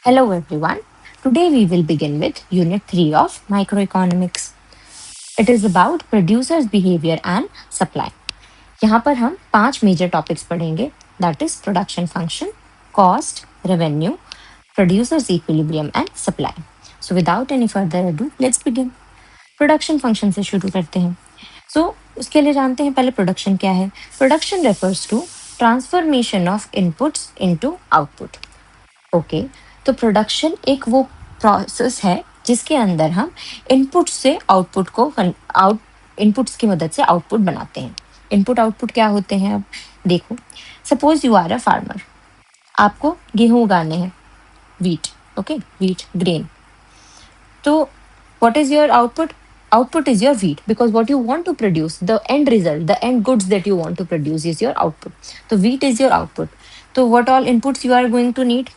Hello everyone. Today we will begin with Unit 3 of Microeconomics. It is about producers' behavior and supply. यहाँ पर हम 5 major topics पढ़ेंगे that is production function, cost, revenue, producers equilibrium and supply. So without any further ado let's begin. Production function से शुरू करते हैं. उसके लिए जानते हैं पहले प्रोडक्शन क्या है. Production refers to transformation of inputs into output. Okay, तो प्रोडक्शन एक वो प्रोसेस है जिसके अंदर हम इनपुट से आउटपुट को इनपुट्स की मदद से आउटपुट बनाते हैं. इनपुट आउटपुट क्या होते हैं? अब देखो, suppose you are a farmer. आपको गेहूं उगाने हैं, वीट. Okay, wheat grain. तो what is your output? Output is your wheat because what you want to produce, the end result, the end goods that you want to produce is your output. So wheat is your output. So what all inputs you are going to need?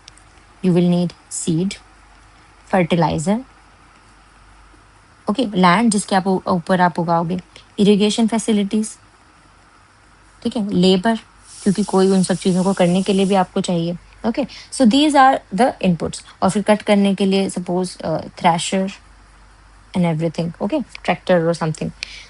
You will need seed, fertilizer, okay, land जिसके आप ऊपर आप उगाओगे, irrigation facilities, ठीक है, labour, क्योंकि कोई उन सब चीज़ों को करने के लिए भी आपको चाहिए. Okay, so these are the inputs. और फिर कट करने के लिए suppose thresher and everything, okay, tractor or something.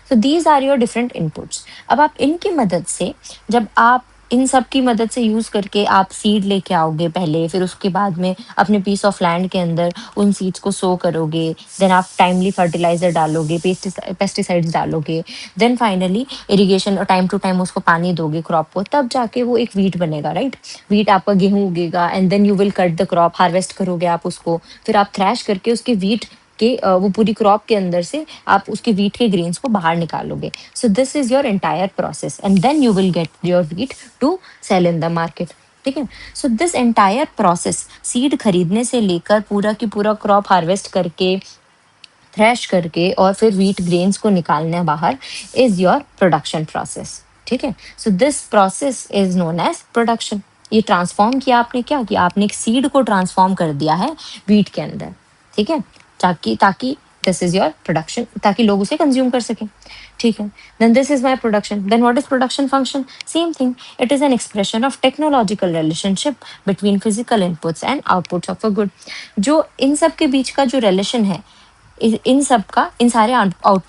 So these are your different inputs. अब आप इनकी मदद से, जब आप इन सब की मदद से यूज करके आप सीड लेके आओगे पहले, फिर उसके बाद में अपने पीस ऑफ लैंड के अंदर उन सीड्स को सो करोगे, देन आप टाइमली फर्टिलाइजर डालोगे, पेस्टिसाइड्स डालोगे, then finally irrigation time to time उसको पानी दोगे क्रॉप को, तब जाके वो एक वीट बनेगा, राइट. वीट आपका गेहूं उगेगा and then you will cut the crop, harvest करोगे आप उसको, फिर आप थ्रैश करके उसके वीट के वो पूरी क्रॉप के अंदर से आप उसके वीट के ग्रेन्स को बाहर निकालोगे. So this is your entire process and then you will get your wheat to sell in the market. ठीक है. So this entire process, seed खरीदने से लेकर पूरा की पूरा क्रॉप हार्वेस्ट करके, थ्रैश करके और फिर वीट ग्रेन्स को निकालना बाहर, इज योर प्रोडक्शन प्रोसेस. ठीक है. So this process is known as production. ये ट्रांसफॉर्म किया आपने, क्या किया आपने? एक सीड को ट्रांसफॉर्म कर दिया है वीट के अंदर. ठीक है, ताकि दिस इज योर प्रोडक्शन, ताकि लोग उसे कंज्यूम कर सकें. ठीक है. Then this is my production. Then what is production function? Same thing. It is an expression of technological relationship between physical inputs and outputs of a good. जो इन सब के बीच का जो रिलेशन है, इन सब का, इन सारे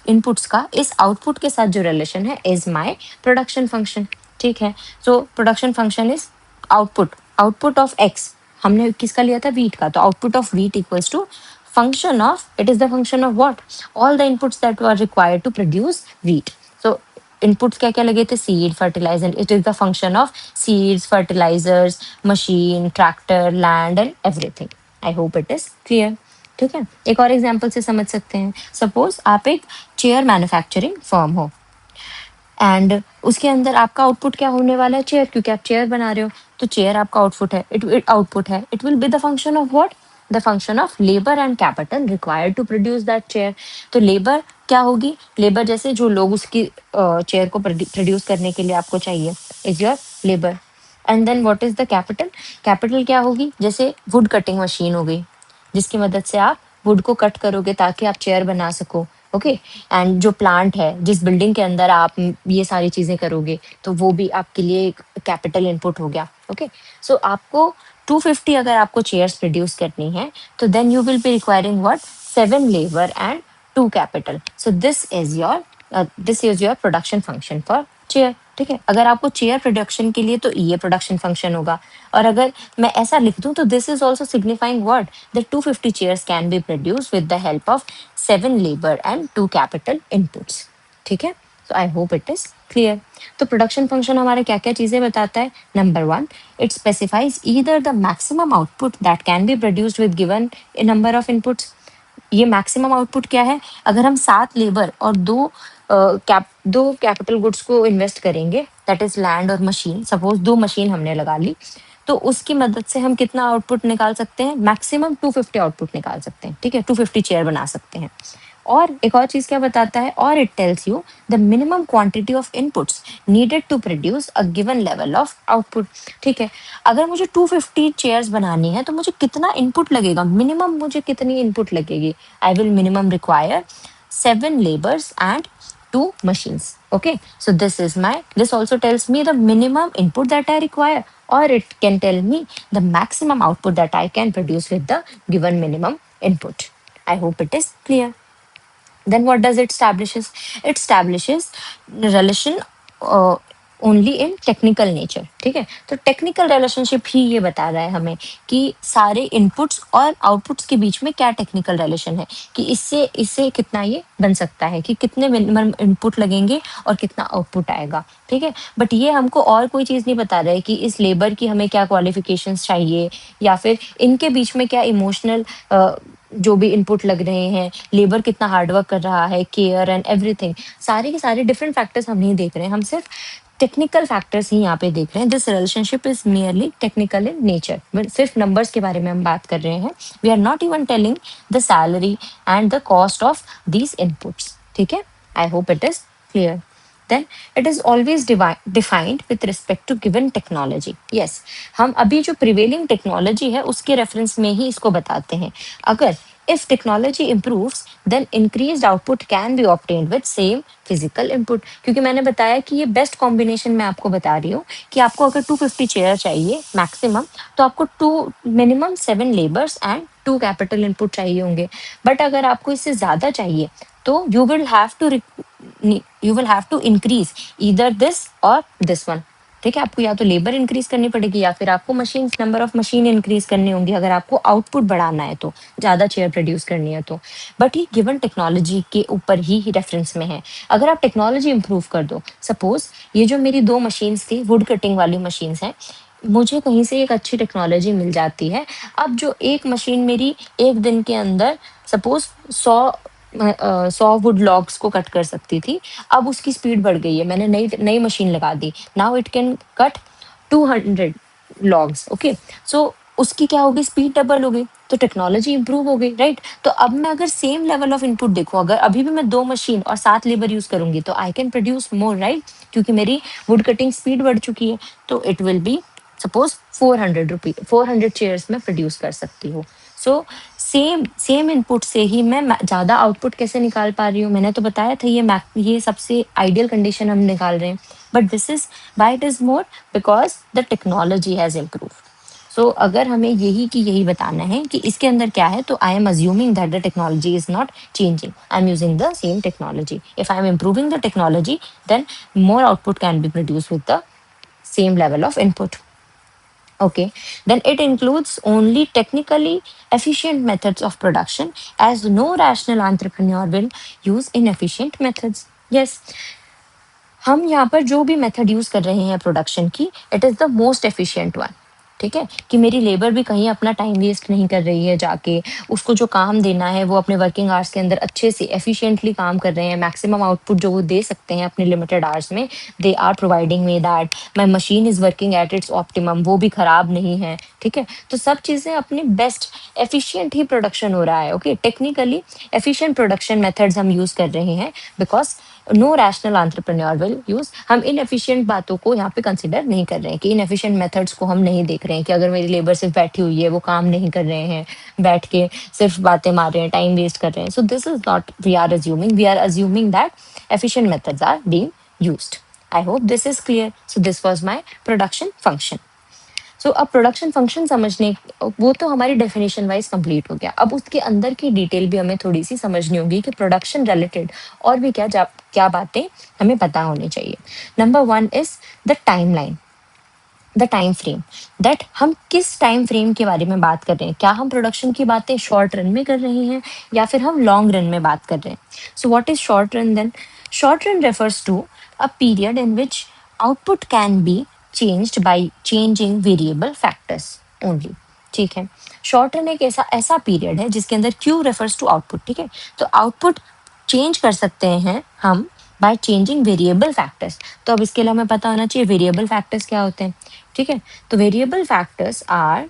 इनपुट्स का इस आउटपुट के साथ जो रिलेशन है, इज माय प्रोडक्शन फंक्शन. ठीक है. So production function is output of X. हमने किसका लिया था? वीट का. तो output of wheat equals to function of, it is the function of what? All the inputs that were required to produce wheat. So inputs क्या क्या लगे थे? Seed, fertilizer. It is the function of seeds, fertilizers, machine, tractor, land and everything. I hope it is clear. ठीक है. एक और example से समझ सकते हैं. सपोज आप एक चेयर मैन्युफैक्चरिंग फर्म हो एंड उसके अंदर आपका आउटपुट क्या होने वाला है? चेयर, क्योंकि आप चेयर बना रहे हो. तो चेयर आपका आउटपुट है, it will be the function of what? The function of labour and capital required to produce that chair. तो लेबर क्या होगी? लेबर जैसे जो लोग उसकी चेयर को प्रोड्यूस करने के लिए आपको चाहिए, is your labour. And then what is the capital? Capital क्या होगी? जैसे वुड कटिंग मशीन हो गई, जिसकी मदद से आप वुड को कट करोगे ताकि आप चेयर बना सको. ओके. एंड जो प्लांट है, जिस बिल्डिंग के अंदर आप ये सारी चीजें करोगे, तो वो भी आपके लिए एक कैपिटल इनपुट हो गया. ओके. सो आपको 250 अगर आपको चेयर्स प्रोड्यूस करनी है, तो then you will be requiring what? 7 labour and 2 capital. So this is your production function for chair. ठीक है. अगर आपको चेयर प्रोडक्शन के लिए, तो ये प्रोडक्शन फंक्शन होगा. और अगर मैं ऐसा लिख दूं, तो this is also signifying what? That 250 chairs can be produce with the help of 7 labour and 2 capital inputs. ठीक है. So I hope it is clear. तो प्रोडक्शन फंक्शन हमारे क्या क्या चीजें बताता है? Number 1, it specifies either the maximum output that can be produced with given number of inputs. ये मैक्सिमम आउटपुट क्या है? अगर हम 7 लेबर और 2 कैपिटल गुड्स को इन्वेस्ट करेंगे, दैट इज लैंड और मशीन. सपोज 2 मशीन हमने लगा ली, तो उसकी मदद से हम कितना आउटपुट निकाल सकते हैं? मैक्सिमम 250 आउटपुट निकाल सकते हैं. ठीक है. 250 चेयर बना सकते हैं. और एक और चीज क्या बताता है? और it tells you the minimum quantity of inputs needed to produce a given level of output. ठीक है. अगर मुझे 250 चेयर्स बनानी है, तो मुझे कितना इनपुट लगेगा? मिनिमम मुझे कितनी इनपुट लगेगी? I will minimum require 7 labours and two machines. Okay, so this also tells me the minimum input that I require, or it can tell me the maximum output that I can produce with the given minimum input. I hope it is clear. Then what does it establishes? It establishes relation only in technical nature. ठीक है, तो technical relationship ही ये बता रहा है हमें कि सारे इनपुट्स और आउटपुट्स के बीच में क्या टेक्निकल रिलेशन है, कि इससे इससे कितना ये बन सकता है, कि कितने मिनिमम इनपुट लगेंगे और कितना आउटपुट आएगा. ठीक है, बट ये हमको और कोई चीज़ नहीं बता रहा है कि इस लेबर की हमें क्या क्वालिफिकेशंस चाहिए, या फिर इनके बीच में क्या इमोशनल जो भी इनपुट लग रहे हैं, लेबर कितना हार्डवर्क कर रहा है, केयर एंड एवरीथिंग, सारे के सारे डिफरेंट फैक्टर्स हम नहीं देख रहे हैं, हम सिर्फ टेक्निकल फैक्टर्स ही यहाँ पे देख रहे हैं. This relationship is merely technical in nature. सिर्फ नंबर्स के बारे में हम बात कर रहे हैं. We are not even telling the salary and the cost of these inputs. ठीक है, I hope it is clear. Then it is always defined with respect to given technology. Yes, हम अभी जो prevailing technology है उसके reference में ही इसको बताते हैं. अगर if technology improves, then increased output can be obtained with same physical input. क्योंकि मैंने बताया कि ये best combination मैं आपको बता रही हूँ कि आपको अगर 250 चेयर चाहिए maximum, तो आपको minimum 7 labors and 2 capital input चाहिए होंगे. बट अगर आपको इससे ज्यादा चाहिए तो you will have to increase either this or this one. ठीक है, आपको या तो लेबर इंक्रीज करनी पड़ेगी या फिर आपको machine number of machine increase करनी होंगी अगर आपको आउटपुट बढ़ाना है, तो ज्यादा चेयर प्रोड्यूस करनी है तो. बट ये गिवन टेक्नोलॉजी के ऊपर ही रेफरेंस में है. अगर आप टेक्नोलॉजी इंप्रूव कर दो, सपोज ये जो मेरी 2 मशीन्स थी, वुड कटिंग वाली मशीन्स हैं, मुझे कहीं से एक अच्छी टेक्नोलॉजी मिल जाती है. अब जो एक मशीन मेरी एक दिन के अंदर सपोज 100 वुड लॉग्स को कट कर सकती थी, अब उसकी स्पीड बढ़ गई है, मैंने नई नई मशीन लगा दी. Now it can cut 200 logs. Okay, so उसकी क्या होगी, स्पीड डबल हो गई, तो टेक्नोलॉजी इंप्रूव हो गई, राइट. तो अब मैं अगर सेम लेवल ऑफ इनपुट देखूं, अगर अभी भी मैं 2 मशीन और 7 लेबर यूज करूंगी तो I can produce more, right, क्योंकि मेरी वुड कटिंग स्पीड बढ़ चुकी है. तो it will B suppose 400 chairs में प्रोड्यूस कर सकती हूँ. सो सेम इनपुट से ही मैं ज्यादा आउटपुट कैसे निकाल पा रही हूँ, मैंने तो बताया था ये सबसे आइडियल कंडीशन हम निकाल रहे हैं. But this is why it is more because the technology has improve. So अगर हमें यही बताना है कि इसके अंदर क्या है, तो I am assuming that the technology is not changing, I am using the same technology. If I am improving the technology, then more output can be produce with the same level of input. Okay, then it includes only technically efficient methods of production, as no rational entrepreneur will use inefficient methods. Yes, हम यहाँ पर जो भी method use कर रहे हैं production की, it is the most efficient one. ठीक है, कि मेरी लेबर भी कहीं अपना टाइम वेस्ट नहीं कर रही है, जाके उसको जो काम देना है वो अपने वर्किंग आवर्स के अंदर अच्छे से एफिशिएंटली काम कर रहे हैं. मैक्सिमम आउटपुट जो वो दे सकते हैं अपने लिमिटेड आवर्स में, they are providing me that. My machine is working at its optimum, वो भी खराब नहीं है. ठीक है, तो सब चीज़ें अपने बेस्ट एफिशिएंट ही प्रोडक्शन हो रहा है. Okay, technically efficient production methods हम यूज कर रहे हैं because no rational entrepreneur will use. हम इनएफिशिएंट बातों को यहाँ पे कंसिडर नहीं कर रहे हैं, कि इनएफिशिएंट मेथड्स को हम नहीं देख रहे हैं, कि अगर मेरी लेबर सिर्फ बैठी हुई है, वो काम नहीं कर रहे हैं, बैठ के सिर्फ बातें मार रहे हैं, टाइम वेस्ट कर रहे हैं. So this is not we are assuming that efficient methods are being used. I hope this is clear. So this was my production function. So अब प्रोडक्शन फंक्शन समझने, वो तो हमारी डेफिनेशन वाइज कंप्लीट हो गया. अब उसके अंदर की डिटेल भी हमें थोड़ी सी समझनी होगी कि प्रोडक्शन रिलेटेड और भी क्या बातें हमें पता होनी चाहिए. Number 1 is the timeline, the time frame. That हम किस टाइम फ्रेम के बारे में बात कर रहे हैं, क्या हम प्रोडक्शन की बातें शॉर्ट रन में कर रहे हैं या फिर हम लॉन्ग रन में बात कर रहे हैं. So what is short run then? Short run refers to a period in which output can be changed by changing variable factors only. ठीक है, शॉर्ट रन एक ऐसा पीरियड है जिसके अंदर Q रेफर्स टू आउटपुट. ठीक है, तो आउटपुट चेंज कर सकते हैं हम बाय चेंजिंग वेरिएबल फैक्टर्स. तो अब इसके लिए हमें पता होना चाहिए वेरिएबल फैक्टर्स क्या होते हैं. ठीक है, तो variable factors are,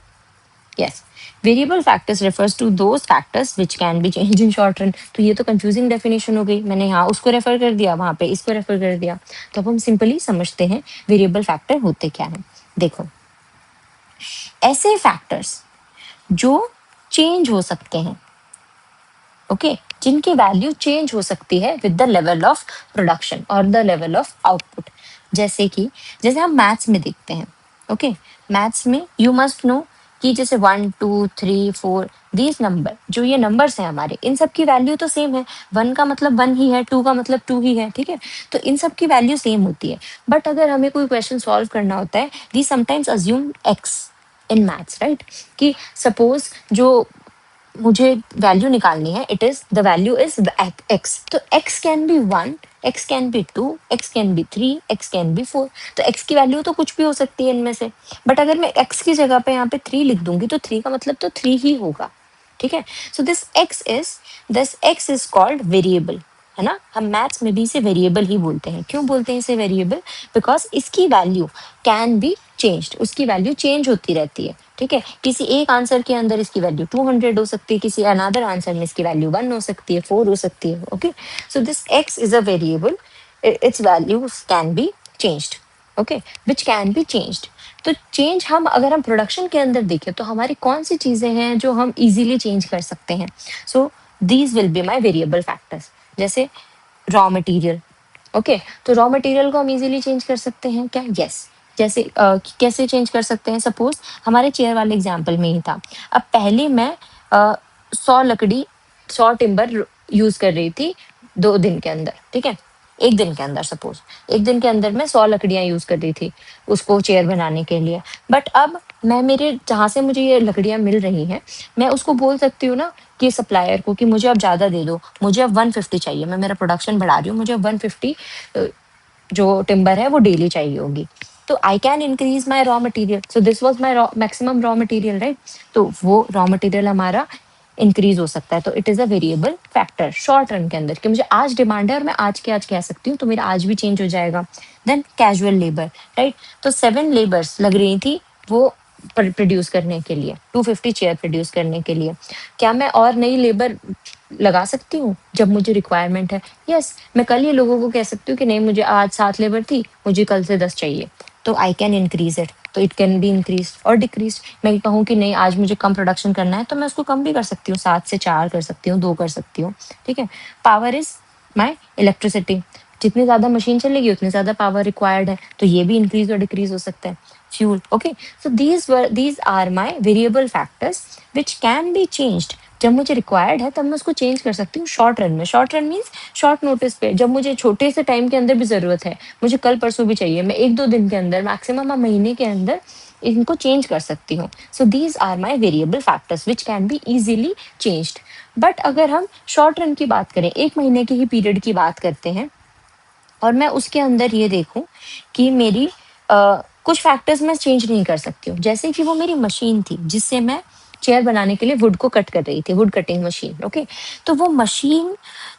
yes, variable factors refers to those factors which can be change in short run. तो ये तो कंफ्यूजिंग डेफिनेशन हो गई, मैंने यहाँ उसको रेफर कर दिया, वहाँ पे इसको रेफर कर दिया. तो अब हम सिंपली समझते हैं वेरिएबल फैक्टर होते क्या हैं. देखो, ऐसे फैक्टर्स जो चेंज हो सकते हैं. ओके, जिनकी वैल्यू चेंज हो सकती है with the level of production और द लेवल ऑफ आउटपुट। जैसे हम मैथ्स में देखते हैं, ओके, मैथ्स में यू मस्ट नो कि जैसे 1 2 3 4 दीज नंबर, जो ये नंबर्स हैं हमारे, इन सब की वैल्यू तो सेम है। 1 का मतलब 1 ही है, 2 का मतलब 2 ही है, ठीक है। तो इन सब की वैल्यू सेम होती है। बट अगर हमें कोई क्वेश्चन सॉल्व करना होता है, we sometimes assume x in maths, right, कि सपोज जो मुझे वैल्यू निकालनी है, it is the value is x, तो x can be 1, x can be 2, x can be 3, x can be 4। तो एक्स की वैल्यू तो कुछ भी हो सकती है इनमें से। बट अगर मैं एक्स की जगह पे यहाँ पे 3 लिख दूंगी तो 3 का मतलब तो 3 ही होगा, ठीक है। So this x is called variable, है ना। हम मैथ्स में भी इसे वेरिएबल ही बोलते हैं। क्यों बोलते हैं इसे वेरिएबल? बिकॉज इसकी वैल्यू कैन बी चेंज्ड, उसकी वैल्यू चेंज होती रहती है, ठीक है। किसी एक आंसर के अंदर इसकी वैल्यू 200 हो सकती है, किसी अनदर आंसर में इसकी वैल्यू 1 हो सकती है, 4 हो सकती है, okay. So this x is a variable, it's values can be changed, okay, which can be changed. तो चेंज हम अगर हम प्रोडक्शन के अंदर देखें तो हमारी कौन सी चीजें हैं जो हम इजीली चेंज कर सकते हैं? So these will be my variable factors. जैसे रॉ मटेरियल, ओके, तो रॉ मटेरियल को हम इजीली चेंज कर सकते हैं क्या? यस। जैसे कैसे चेंज कर सकते हैं? सपोज हमारे चेयर वाले एग्जाम्पल में ही था। अब पहले मैं 100 लकड़ी, 100 टिम्बर यूज कर रही थी 2 दिन के अंदर, ठीक है, एक दिन के अंदर, सपोज एक दिन के अंदर मैं 100 लकड़ियां यूज कर रही थी उसको चेयर बनाने के लिए। बट अब मैं, मेरे जहाँ से मुझे ये लकड़ियां मिल रही हैं, मैं उसको बोल सकती हूँ ना कि सप्लायर को कि मुझे अब ज़्यादा दे दो, मुझे अब 150 चाहिए, मैं मेरा प्रोडक्शन बढ़ा रही हूँ, मुझे अब 150 जो टिम्बर है वो डेली चाहिए होगी। तो आई can increase my raw material. So this was my maximum raw material, right. तो वो रॉ मटेरियल हमारा इंक्रीज हो सकता है। तो it is a variable factor short run के अंदर, कि मुझे आज डिमांड है और मैं आज के आज कह सकती हूँ, तो मेरा आज भी चेंज हो जाएगा। Then casual labour, right. तो 7 लेबर्स लग रही थी वो प्रोड्यूस करने के लिए, 250 चेयर प्रोड्यूस करने के लिए। क्या मैं और नई लेबर लगा सकती हूँ जब मुझे रिक्वायरमेंट है? यस। मैं कल ये लोगों को कह सकती हूँ कि नहीं, मुझे आज 7 लेबर थी, मुझे कल से 10 चाहिए, तो आई कैन इंक्रीज इट। तो इट कैन बी इंक्रीज और डिक्रीज। मैं कहूँ कि नहीं, आज मुझे कम प्रोडक्शन करना है, तो मैं उसको कम भी कर सकती हूँ, 7 से 4 कर सकती हूँ, 2 कर सकती हूँ, ठीक है। Power is my electricity. जितनी ज्यादा मशीन चलेगी उतनी ज्यादा पावर रिक्वायर्ड है, तो ये भी इंक्रीज और डिक्रीज हो सकता है। Fuel, okay. So these are my variable factors which can be changed. जब मुझे रिक्वायर्ड है तब मैं उसको चेंज कर सकती हूँ शॉर्ट रन में। Short run means short notice पे, जब मुझे छोटे से टाइम के अंदर भी जरूरत है, मुझे कल परसों भी चाहिए, मैं 1 2 दिन के अंदर, मैक्सिमम महीने के अंदर इनको चेंज कर सकती हूँ। So these are my variable factors which can be easily changed. But अगर हम शॉर्ट रन की बात करें, 1 महीने की ही पीरियड की बात करते हैं, और मैं उसके अंदर ये देखूं कि मेरी कुछ फैक्टर्स मैं चेंज नहीं कर सकती हूँ। जैसे कि वो मेरी मशीन थी जिससे मैं चेयर बनाने के लिए वुड को कट कर रही थी, वुड कटिंग मशीन, ओके। तो वो machine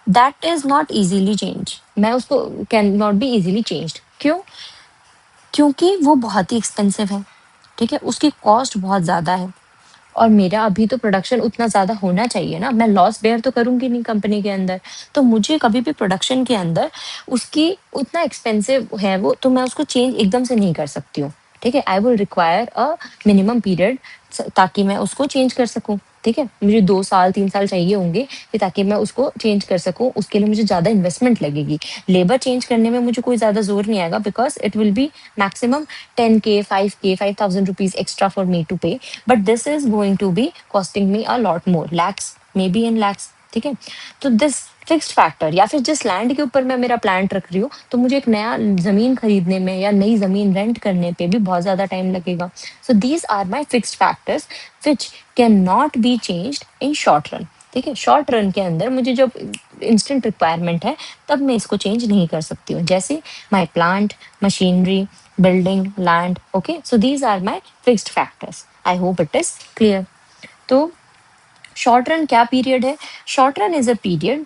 that is not easily change, मैं उसको can not B easily changed. क्यों? क्योंकि वो बहुत ही एक्सपेंसिव है, ठीक है, उसकी कॉस्ट बहुत ज़्यादा है। और मेरा अभी तो प्रोडक्शन उतना ज़्यादा होना चाहिए ना, मैं लॉस बेयर तो करूंगी नहीं कंपनी के अंदर। तो मुझे कभी भी प्रोडक्शन के अंदर उसकी उतना एक्सपेंसिव है वो, तो मैं उसको चेंज एकदम से नहीं कर सकती हूँ, ठीक है। I will require a minimum period ताकि मैं उसको चेंज कर सकूँ, ठीक है। मुझे 2 साल 3 साल चाहिए होंगे कि ताकि मैं उसको चेंज कर सकूँ। उसके लिए मुझे ज़्यादा इन्वेस्टमेंट लगेगी। लेबर चेंज करने में मुझे कोई ज़्यादा जोर नहीं आएगा, because it will be maximum 10K 5K 5,000 rupees extra for me to pay. But this is going to be costing me a lot more, lakhs, may be in lakhs, ठीक है। तो दिस फिक्स्ड फैक्टर, या फिर जिस लैंड के ऊपर मैं मेरा प्लांट रख रही हूँ, तो मुझे एक नया जमीन खरीदने में या नई जमीन रेंट करने पे भी बहुत ज्यादा टाइम लगेगा। So these are my fixed factors which can not be changed in short run, ठीक है। शॉर्ट रन के अंदर मुझे जब इंस्टेंट रिक्वायरमेंट है तब मैं इसको चेंज नहीं कर सकती हूँ, जैसे my plant, machinery, building, land, okay, so these are my fixed factors. I hope it is clear. तो short run क्या period है? Short run is a period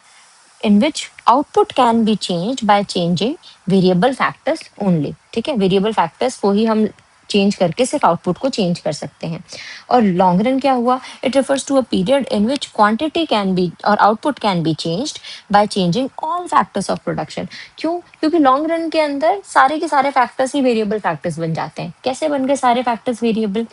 in which output can be changed by changing variable factors only, ठीक है। variable factors को ही हम change करके सिर्फ output को चेंज कर सकते हैं। और लॉन्ग रन क्या हुआ? It refers to a period in which quantity can be और output can be changed by changing all factors of production. क्यों? क्योंकि लॉन्ग रन के अंदर सारे के सारे फैक्टर्स ही वेरिएबल फैक्टर्स बन जाते हैं। कैसे बन गए सारे फैक्टर्स वेरिएबल?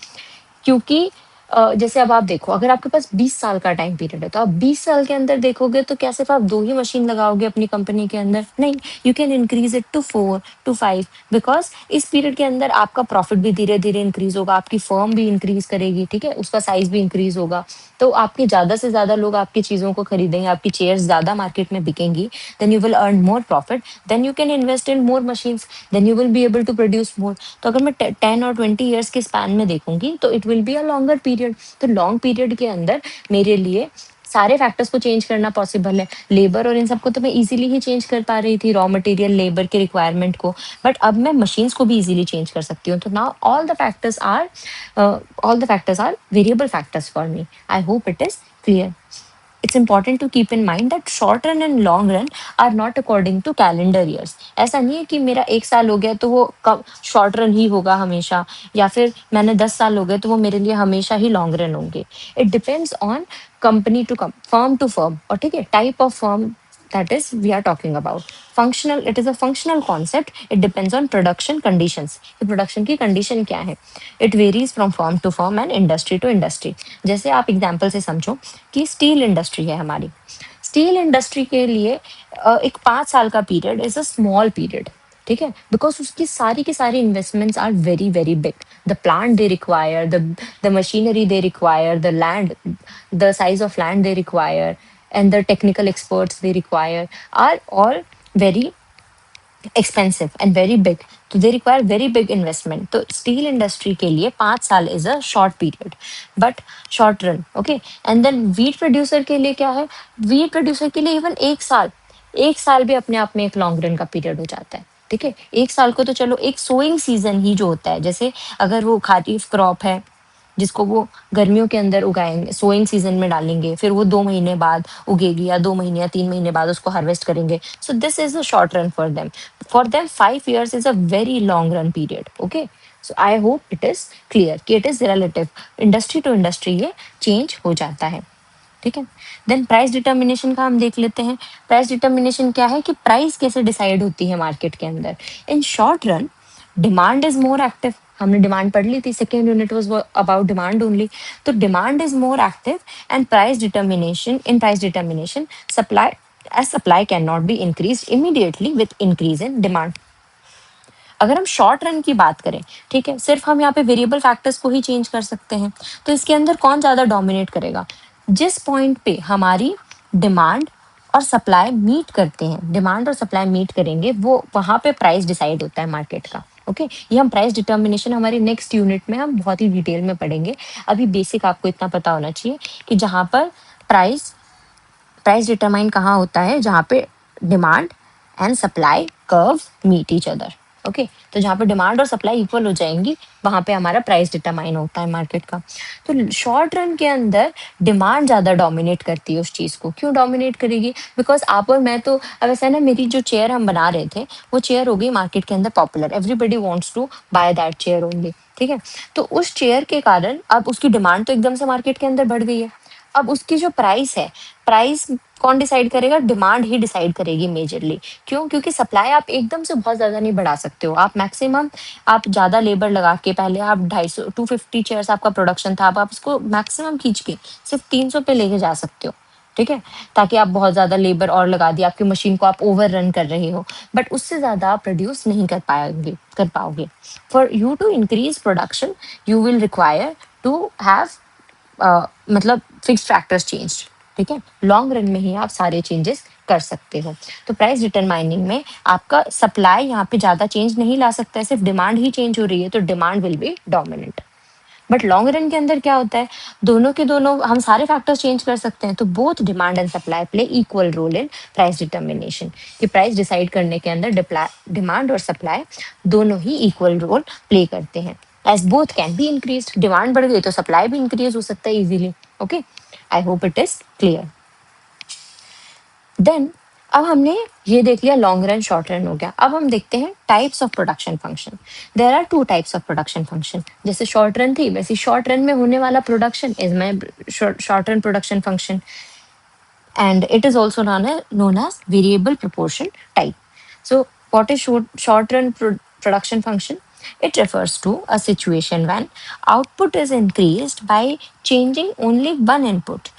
क्योंकि जैसे अब आप देखो, अगर आपके पास 20 साल का टाइम पीरियड है, तो आप 20 साल के अंदर देखोगे तो क्या सिर्फ आप 2 ही मशीन लगाओगे अपनी कंपनी के अंदर? नहीं, you can increase it to 4 to 5, because इस पीरियड के अंदर आपका प्रॉफिट भी धीरे-धीरे इंक्रीज़ होगा, आपकी फर्म भी इंक्रीज़ करेगी, ठीक है? उसका साइज़ भी इंक्रीज़ होगा, तो आपके ज़्यादा से ज़्यादा लोग आपकी चीज़ों को खरीदेंगे, आपकी चेयर्स ज़्यादा मार्केट में बिकेंगी, then you will earn more profit, then you can invest in more machines, then you will be able to produce more. तो अगर मैं 10 और 20 ईयर्स के स्पैन में देखूंगी तो it will be a longer period. तो लॉन्ग पीरियड के अंदर मेरे लिए सारे फैक्टर्स को चेंज करना पॉसिबल है। लेबर और इन सबको तो मैं इजीली ही चेंज कर पा रही थी, रॉ मटेरियल, लेबर के रिक्वायरमेंट को, बट अब मैं मशीन्स को भी इजीली चेंज कर सकती हूँ। तो now all the factors are variable factors for me. I hope it is clear. It's important to keep in mind that short run and long run are not according to calendar years. ऐसा नहीं है कि मेरा 1 साल हो गया तो वो शॉर्ट रन ही होगा हमेशा, या फिर मैंने 10 साल हो गए तो वो मेरे लिए हमेशा ही लॉन्ग रन होंगे। It depends on company to firm to firm, और ठीक है, type of firm that is we are talking about. Functional, it is a functional concept. It depends on production conditions, कि production की condition क्या है. It varies from firm to firm and industry to industry. जैसे आप example से समझो कि steel industry है हमारी, स्टील इंडस्ट्री के लिए एक 5 साल का period is a small period, ठीक है, बिकॉज उसकी सारी की सारी investments are very very big. The plant they require, the machinery they require, the land, the size of land they require, and the technical experts they require are all very expensive and very big. तो they require very big investment. तो steel industry के लिए 5 साल is a short period, but short run, okay. And then wheat producer के लिए क्या है? Wheat producer के लिए इवन 1 साल, 1 साल भी अपने आप में एक लॉन्ग रन का पीरियड हो जाता है, ठीक है। 1 साल को तो चलो एक सोइंग सीजन ही जो होता है, जैसे अगर वो खारीफ क्रॉप है जिसको वो गर्मियों के अंदर उगाएंगे, सोइंग सीजन में डालेंगे, फिर वो 2 महीने बाद उगेगी, या 2 महीने या 3 महीने बाद उसको हार्वेस्ट करेंगे। सो this is a short run for them. For them, 5 years is a very long run period. Okay. So I hope it is clear कि it is relative. Industry to industry ये चेंज हो जाता है, ठीक है। Then price determination का हम देख लेते हैं। प्राइस डिटर्मिनेशन क्या है, कि प्राइस कैसे डिसाइड होती है मार्केट के अंदर। In short run demand is more active, हमने डिमांड पढ़ ली थी, second unit was about demand only. तो demand is more active and price determination supply, as supply cannot be increased immediately with increase in demand. अगर हम short run की बात करें, ठीक है, सिर्फ हम यहाँ पे वेरिएबल फैक्टर्स को ही चेंज कर सकते हैं, तो इसके अंदर कौन ज्यादा डोमिनेट करेगा? जिस पॉइंट पे हमारी डिमांड और सप्लाई मीट करते हैं, डिमांड और सप्लाई मीट करेंगे, वो वहां पे प्राइस डिसाइड होता है मार्केट का। ओके ये हम प्राइस डिटर्मिनेशन हमारी नेक्स्ट यूनिट में हम बहुत ही डिटेल में पढ़ेंगे। अभी बेसिक आपको इतना पता होना चाहिए कि जहां पर प्राइस प्राइस डिटरमाइन कहाँ होता है, जहाँ पे demand and supply curve meet each other. Okay तो जहाँ पे डिमांड और सप्लाई इक्वल हो जाएंगी, वहां पे हमारा प्राइस डिटरमाइन होता है मार्केट का। तो शॉर्ट रन के अंदर डिमांड ज्यादा डोमिनेट करती है उस चीज को। क्यों डोमिनेट करेगी? बिकॉज आप और मैं तो, अब ऐसा है ना, मेरी जो चेयर हम बना रहे थे वो चेयर हो गई मार्केट के अंदर popular, everybody wants to buy that chair only, ठीक है। तो उस चेयर के कारण अब उसकी डिमांड तो एकदम से मार्केट के अंदर बढ़ गई है। अब उसकी जो प्राइस है, प्राइस कौन डिसाइड करेगा? डिमांड ही डिसाइड करेगी मेजरली। क्यों? क्योंकि सप्लाई आप एकदम से बहुत ज्यादा नहीं बढ़ा सकते हो। आप मैक्सिमम, आप ज्यादा लेबर लगा के, पहले आप 250 250 चेयर्स आपका प्रोडक्शन था, अब आप उसको मैक्सिमम खींच के सिर्फ 300 पे लेके जा सकते हो, ठीक है, ताकि आप बहुत ज्यादा लेबर और लगा दिया, आपकी मशीन को आप ओवर रन कर रहे हो, बट उससे ज्यादा आप प्रोड्यूस नहीं कर पाओगे। For you to increase production you will require to have मतलब फिक्स्ड फैक्टर्स चेंज, ठीक है। लॉन्ग रन में ही आप सारे चेंजेस कर सकते हो। तो प्राइस डिटरमाइनिंग में आपका सप्लाई यहाँ पे ज्यादा चेंज नहीं ला सकता है, सिर्फ डिमांड ही चेंज हो रही है, तो demand will be dominant. But long run के अंदर क्या होता है, दोनों के दोनों हम सारे फैक्टर्स चेंज कर सकते हैं। तो both demand and supply play equal role in price determination, कि प्राइस डिसाइड करने के अंदर डिमांड और सप्लाई दोनों ही इक्वल रोल प्ले करते हैं। As both can be increase, demand बढ़ गई तो सप्लाई भी इंक्रीज हो सकता है easily. Okay I hope it is clear. Then अब हमने ये देख लिया लॉन्ग रन शॉर्ट रन हो गया। अब हम देखते हैं types of production function. There are 2 types of production function. जैसे शॉर्ट रन थी, वैसे शॉर्ट रन में होने वाला production is my short run production function, and it is also known as variable proportion type. So what is short run production function? It refers to a situation when output is increased by changing only one input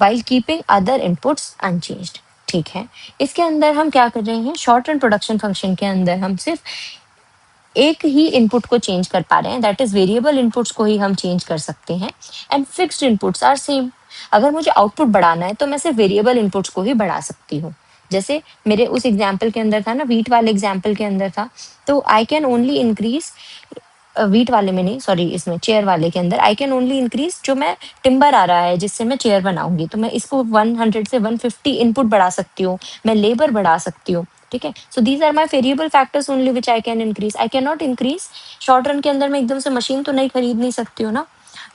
while keeping other inputs unchanged. ठीक है, इसके अंदर हम क्या कर रहे हैं, short run production function के अंदर हम सिर्फ एक ही इनपुट को चेंज कर पा रहे हैं, दैट इज वेरिएबल इनपुट्स को ही हम चेंज कर सकते हैं and fixed inputs are same. अगर मुझे आउटपुट बढ़ाना है तो मैं सिर्फ वेरिएबल इनपुट्स को ही बढ़ा सकती हूँ। जैसे मेरे उस एग्जाम्पल के अंदर था ना, वीट वाले एग्जाम्पल के अंदर था, तो I can only increase, wheat वाले में नहीं सॉरी, इसमें चेयर वाले के अंदर आई कैन ओनली इंक्रीज जो मैं टिम्बर आ रहा है जिससे मैं चेयर बनाऊंगी, तो मैं इसको 100 से 150 इनपुट बढ़ा सकती हूँ, मैं लेबर बढ़ा सकती हूँ। ठीक है, so these are my variable factors only which I can increase, I can not increase. Short run के अंदर मैं एकदम से मशीन तो नहीं खरीद नहीं सकती हूँ ना,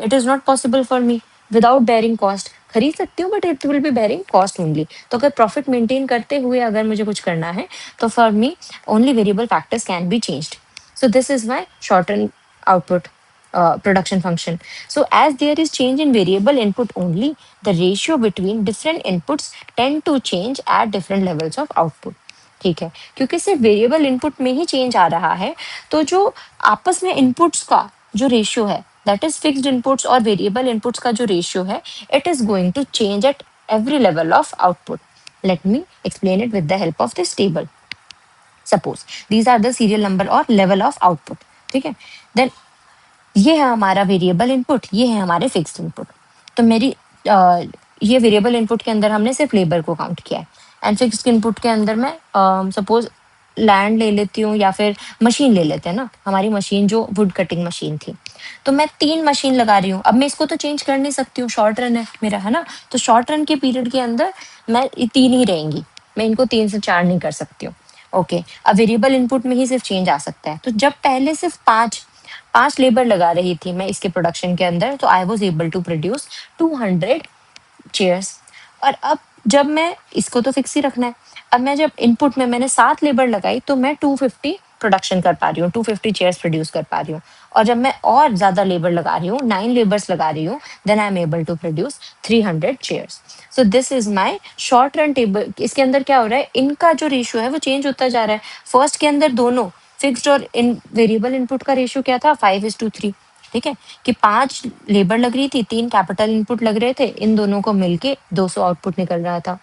it is not possible for me without bearing cost. खरीद सकती हूँ but it will B bearing cost only. तो अगर प्रॉफिट मेंटेन करते हुए अगर मुझे कुछ करना है तो for me only variable factors can be changed. So this is my shortened output production function. So as there is change in variable input only, the ratio between different inputs tend to change at different levels of output. ठीक है, क्योंकि सिर्फ variable input में ही change आ रहा है, तो जो आपस में इनपुट्स का जो रेशियो है, दैट इज फिक्स्ड इनपुट्स और वेरिएबल इनपुट्स का जो रेशियो है, it is going to change at every level of output. Let me explain it with the help of this table. Suppose these are the serial number और level of output. ठीक है, then ये है हमारा variable input, ये है हमारे fixed input. तो मेरी ये वेरिएबल इनपुट के अंदर हमने सिर्फ लेबर को काउंट किया है एंड फिक्स्ड इनपुट के अंदर मैं सपोज लैंड ले लेती हूँ या फिर मशीन ले लेते हैं ना, हमारी मशीन जो वुड कटिंग मशीन थी, तो मैं 3 मशीन लगा रही हूँ। अब मैं इसको तो चेंज कर नहीं सकती हूँ, शॉर्ट रन है मेरा, है ना, तो शॉर्ट रन के पीरियड के अंदर मैं 3 ही रहेंगी, मैं इनको 3 से 4 नहीं कर सकती हूँ। ओके, अब वेरिएबल इनपुट में ही सिर्फ चेंज आ सकता है। तो जब पहले सिर्फ 5 लेबर लगा रही थी मैं इसके प्रोडक्शन के अंदर, तो I was able to produce 200 chairs. और अब जब मैं इसको तो फिक्स ही रखना है, अब मैं जब इनपुट में मैंने 7 लेबर लगाई तो मैं 250 प्रोडक्शन कर पा रही हूँ, 250 चेयर्स प्रोड्यूस कर पा रही हूँ। और जब मैं और ज्यादा लेबर लगा रही हूँ, 9 लेबर्स लगा रही हूँ, then I am able to produce 300 chairs. So this is my short run table. इसके अंदर क्या हो रहा है, इनका जो रेशियो है वो चेंज होता जा रहा है। फर्स्ट के अंदर दोनों फिक्स्ड और इन वेरिएबल इनपुट का रेशियो क्या था, 5:3। ठीक है, कि 5 लेबर लग रही थी, 3 कैपिटल इनपुट लग रहे थे, इन दोनों को मिलके 200 आउटपुट निकल रहा था।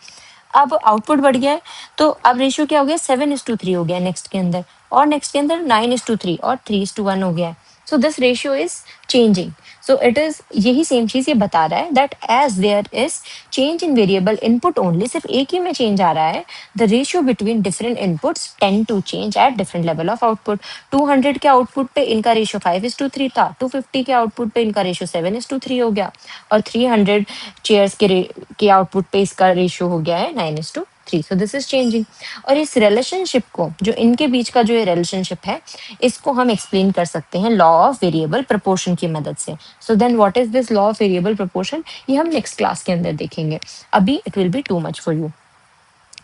अब आउटपुट बढ़ गया है तो अब रेशियो क्या हो गया, 7:3 हो गया नेक्स्ट के अंदर, और नेक्स्ट के अंदर 9:3 और 3:1 हो गया है। So this ratio is changing. So it is, यही सेम चीज ये बता रहा है that as there is change in variable input only, सिर्फ एक ही में चेंज आ रहा है, the ratio between different inputs tend to change at different level of output. 200 के आउटपुट पे इनका रेशियो 5:3 था, 250 के आउटपुट पे इनका रेशियो 7:3 हो गया, और 300 चेयर्स के आउटपुट पे इसका रेशियो हो गया है 9:3। सो दिस इज चेंजिंग। और इस रिलेशनशिप को, जो इनके बीच का जो ये रिलेशनशिप है, इसको हम एक्सप्लेन कर सकते हैं लॉ ऑफ वेरिएबल प्रोपोर्शन की मदद से। So then what is this law of variable proportion, ये हम नेक्स्ट क्लास के अंदर देखेंगे, अभी it will be too much for you.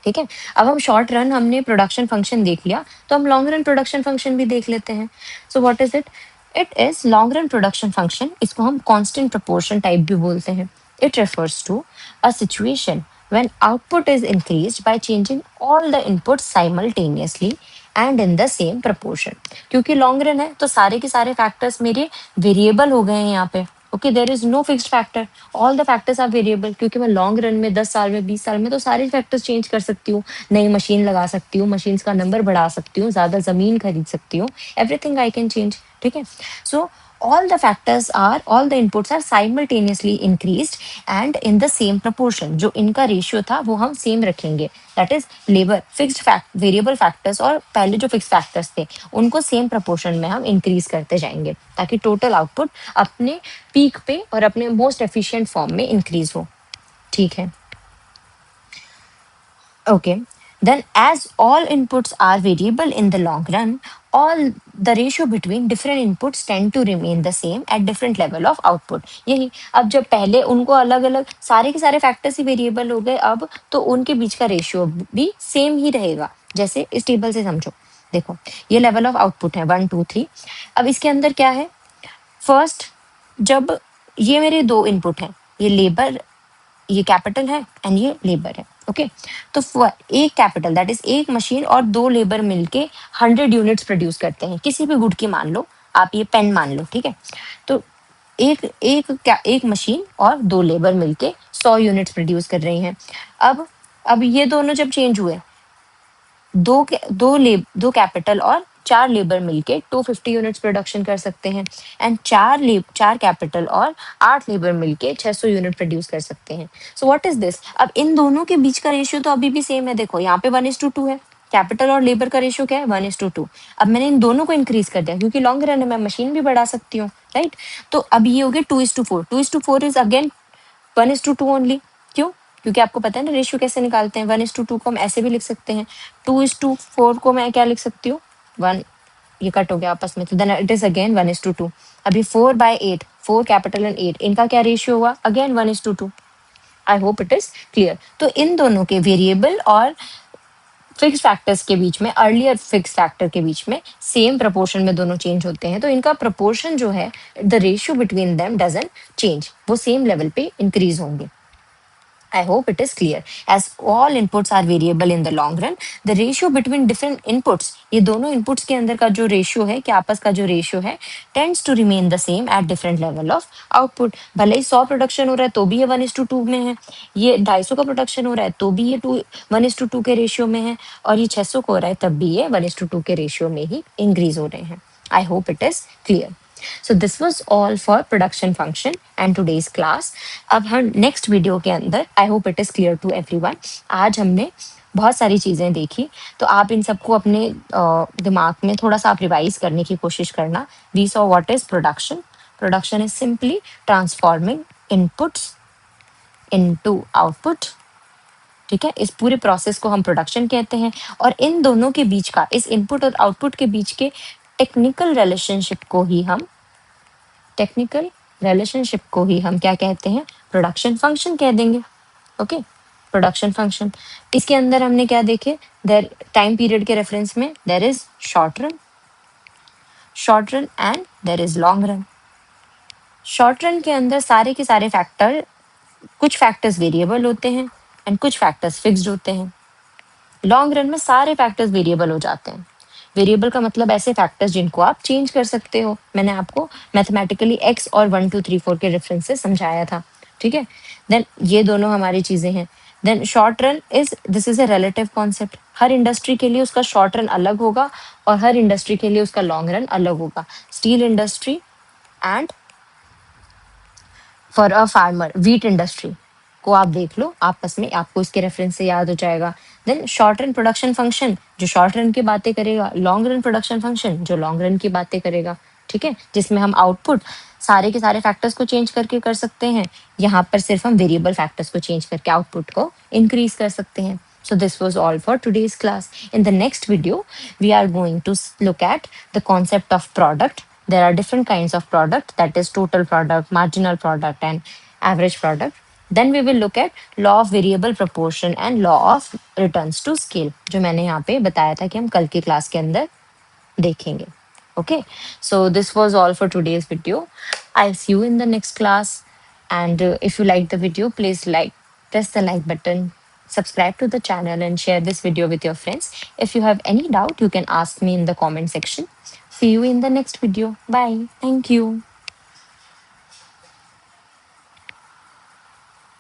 ठीक है, अब हम शॉर्ट रन हमने प्रोडक्शन फंक्शन देख लिया, तो हम लॉन्ग रन प्रोडक्शन फंक्शन भी देख लेते हैं। So what is it, it is long run production function, इसको हम कांस्टेंट प्रोपोर्शन टाइप भी बोलते हैं। It refers to a situation when output is increased by changing all the inputs simultaneously and in the same proportion। क्योंकि long run है तो सारे के सारे फैक्टर्स मेरे वेरिएबल हो गए हैं यहाँ पे। Okay, there is no fixed factor, all the factors are variable, क्योंकि मैं लॉन्ग रन में 10 साल में 20 साल में तो सारे फैक्टर्स चेंज कर सकती हूँ, नई मशीन लगा सकती हूँ, मशीन्स का नंबर बढ़ा सकती हूँ, ज्यादा जमीन खरीद सकती हूँ, एवरीथिंग आई कैन चेंज। ठीक है, सो all the inputs are simultaneously increased and in the same proportion। जो इनका रेशियो था वो हम सेम रखेंगे, that is labour, fixed fact, variable factors और पहले जो फिक्स्ड फैक्टर्स थे उनको सेम प्रपोर्शन में हम इंक्रीज करते जाएंगे, ताकि टोटल आउटपुट अपने पीक पे और अपने मोस्ट एफिशिएंट फॉर्म में इंक्रीज हो। ठीक है, okay, then as all inputs are variable in the long run, all the ratio between different inputs tend to remain the same at different level of output। यही, अब जब पहले उनको अलग अलग सारे के सारे फैक्टर्स ही वेरिएबल हो गए, अब तो उनके बीच का रेशियो भी सेम ही रहेगा। जैसे इस टेबल से समझो, देखो ये लेवल ऑफ आउटपुट है 1 2 3। अब इसके अंदर क्या है, फर्स्ट जब ये मेरे 2 इनपुट हैं, ये लेबर, ये कैपिटल है एंड ये लेबर है। ओके तो एक कैपिटल दैट इज एक मशीन और दो लेबर मिलके 100 यूनिट्स प्रोड्यूस करते हैं, किसी भी गुड की मान लो, आप ये पेन मान लो, ठीक है। तो एक मशीन और दो लेबर मिलके 100 यूनिट्स प्रोड्यूस कर रही हैं। अब ये दोनों जब चेंज हुए, दो कैपिटल और चार लेबर मिलके 250 यूनिट्स प्रोडक्शन कर सकते हैं, एंड चार कैपिटल और 8 लेबर मिलके 600 यूनिट प्रोड्यूस कर सकते हैं। So what is this? अब इन दोनों के बीच का रेशियो तो अभी भी सेम है, देखो यहाँ पे 1:2 है, कैपिटल और लेबर का रेशियो क्या है 1:2। अब मैंने इन दोनों को इंक्रीज कर दिया क्योंकि लॉन्ग रन में मैं मशीन भी बढ़ा सकती हूँ, राइट। तो अब ये हो गया 2:4, 2:4 इज अगेन 1:2 ओनली। क्यों? क्योंकि आपको पता है ना रेशियो कैसे निकालते हैं, 1:2 को हम ऐसे भी लिख सकते हैं, 2:4 को मैं क्या लिख सकती हूँ, 1, ये कट हो गया आपस में, तो देन इट इज अगेन 1:2। अभी 4/8, 4 कैपिटल एंड 8, इनका क्या रेशियो हुआ, again 1:2। I hope it is clear. तो इन दोनों के वेरिएबल और फिक्स फैक्टर्स के बीच में, अर्लियर फिक्स फैक्टर के बीच में सेम प्रपोर्शन में दोनों चेंज होते हैं, तो इनका प्रपोर्शन जो है, the ratio between them doesn't change, वो सेम लेवल पे इंक्रीज होंगे। I hope it is clear. As all inputs are variable in the long run, the ratio between different inputs, ये दोनों inputs के अंदर का जो रेशियो है, कि आपस का जो रेशियो है, tends to remain the same at different level of output. भले ही 100 प्रोडक्शन हो रहा है तो भी ये 1:2 में है, ये 250 का प्रोडक्शन हो रहा है तो भी ये 1:2 के रेशियो में है, और ये 600 को हो रहा है तब भी ये 1:2 के रेशियो में ही इंक्रीज हो रहे हैं। I hope it is clear. So this was all for production function and today's class. अब हम नेक्स्ट वीडियो के अंदर, I hope it is clear to everyone, आज हमने बहुत सारी चीज़ें देखी, तो आप इन सबको अपने दिमाग में थोड़ा सा आप रिवाइज करने की कोशिश करना। We saw what is production. Production is simply transforming inputs into output, ठीक है। इस पूरे प्रोसेस को हम प्रोडक्शन कहते हैं, और इन दोनों के बीच का, इस इनपुट और आउटपुट के बीच के टेक्निकल रिलेशनशिप को ही हम क्या कहते हैं, प्रोडक्शन फंक्शन कह देंगे। Okay, production function. इसके अंदर हमने क्या देखे, देर टाइम पीरियड के रेफरेंस में there is short run and there is long run. Short run के अंदर सारे के सारे फैक्टर, कुछ फैक्टर्स वेरिएबल होते हैं एंड कुछ फैक्टर्स फिक्स्ड होते हैं। लॉन्ग रन में सारे फैक्टर्स वेरिएबल हो जाते हैं। वेरिएबल का मतलब ऐसे फैक्टर्स जिनको आप चेंज कर सकते हो। मैंने आपको मैथमेटिकली एक्स और 1 2 3 4 के रेफरेंस से समझाया था, ठीक है। देन ये दोनों हमारी चीजें हैं। Then short run is, this is a relative concept. हर इंडस्ट्री के लिए उसका शॉर्ट रन अलग होगा और हर इंडस्ट्री के लिए उसका लॉन्ग रन अलग होगा। Steel industry and for a farmer, wheat industry को आप देख लो, आपस में आपको इसके रेफरेंस से याद हो जाएगा। Then short run production function जो शॉर्ट रन की बातें करेगा, लॉन्ग रन प्रोडक्शन फंक्शन जो लॉन्ग रन की बातें करेगा, ठीक है। जिसमें हम आउटपुट सारे के सारे फैक्टर्स को चेंज करके कर सकते हैं, यहाँ पर सिर्फ हम वेरिएबल फैक्टर्स को चेंज करके आउटपुट को इंक्रीज कर सकते हैं। So this was all for today's class. In the next video, we are going to look at the concept of product. There are different kinds of product, that is total product, marginal product, and average product. Then we will look at law of variable proportion and law of returns to scale, जो मैंने यहाँ पे बताया था कि हम कल की क्लास के अंदर देखेंगे। Okay, so this was all for today's video. I'll see you in the next class. And if you like the video, please press the like button, subscribe to the channel, and share this video with your friends. If you have any doubt, you can ask me in the comment section. See you in the next video. Bye. Thank you.